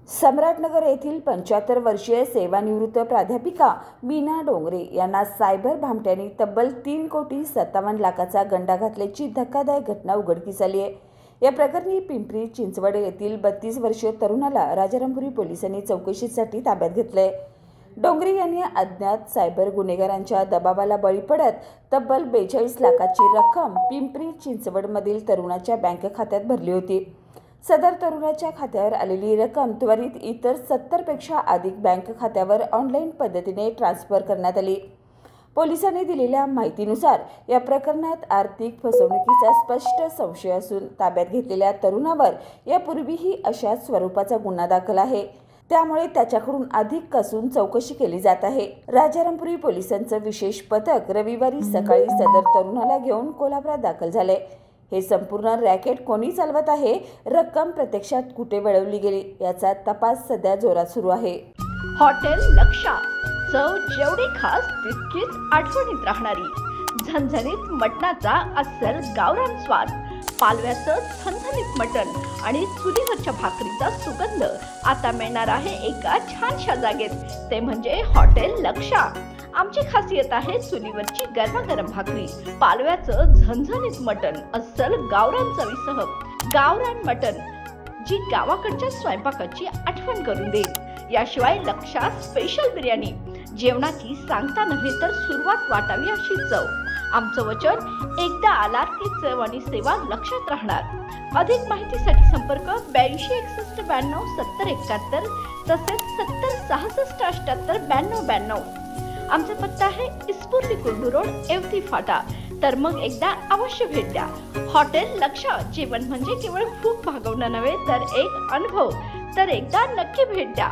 सम्राटनगर येथील 75 वर्षीय सेवानिवृत्त प्राध्यापिका मीना डोंगरे यांना सायबर भामट्यांनी तब्बल 3,57,00,000चा गंडा घातल्याची धक्कादायक घटना उघडकीस आली आहे। या प्रकरणी पिंपरी चिंचवड येथील 32 वर्षीय तरुणाला राजारामपुरी पोलिसांनी चौकशीसाठी ताब्यात घेतले। डोंगरे यांनी अज्ञात सायबर गुन्हेगारांच्या दबावाला बळी पडत तब्बल 42 लाखाची रक्कम पिंपरी चिंचवडमधील तरुणाच्या बँक खात्यात भरली होती। सदर तरुणाच्या खात्यावर आलेली रक्कम त्वरित इतर 70 पेक्षा अधिक बँक खात्यावर ऑनलाईन पद्धतीने ट्रान्सफर करण्यात आली। पोलिसांनी दिलेल्या माहितीनुसार या प्रकरणात आर्थिक फसवणुकीचा स्पष्ट संशय असून ताब्यात घेतलेल्या तरुणावर यापूर्वीही अशाच स्वरूपाचा गुन्हा दाखल आहे। त्यामुळे त्याच्याकडून अधिक कसून चौकशी केली जात आहे। राजारामपुरी पोलिसांचं विशेष पथक रविवारी सकाळी सदर तरुणाला घेऊन कोल्हापुरात दाखल झाले। हे संपूर्ण रॅकेट कोणी चालवत आहे, रक्कम प्रत्यक्षात कुठे वळवली गेली याचा तपास सध्या जोरात सुरू आहे। हॉटेल लक्षा, चव जेवढी खास तितकीच आठवणीत राहणारी। झणझणीत मटणाचा अस्सल गावरान स्वाद, पालव्याचं झणझणीत मटण आणि चुलीवरच्या भाकरीचा सुगंध आता मिळणार आहे एका छानशा जागेत, ते म्हणजे हॉटेल लक्षा। आमची खासियत आहे चुलीवरची गरमागरम भाकरी, पालव्याचं झणझणीत मटण, अस्सल गावरान चवीसह। गावरान मटण जी गावाकडच्या स्वयंपाकाची आठवण करून देईल। याशिवाय लक्षा स्पेशल बिर्याणी, जेवणाची सांगता नव्हे तर सुरुवात वाटावी अशी चव। आमचं वचन, एकदा आलात की चव आणि सेवा लक्षात राहणार। अधिक माहितीसाठी संपर्क 82 61 92 70 71 तसेच 70 66 78 92 92। आमचा पत्ता आहे इस्पुर्ली कुर्डू रोड, एवती फाटा। तर मग एकदा अवश्य भेट द्या। हॉटेल लक्षा, जेवण म्हणजे केवळ भूक भागवणं नव्हे तर एक अनुभव। तर एकदा नक्की भेट द्या।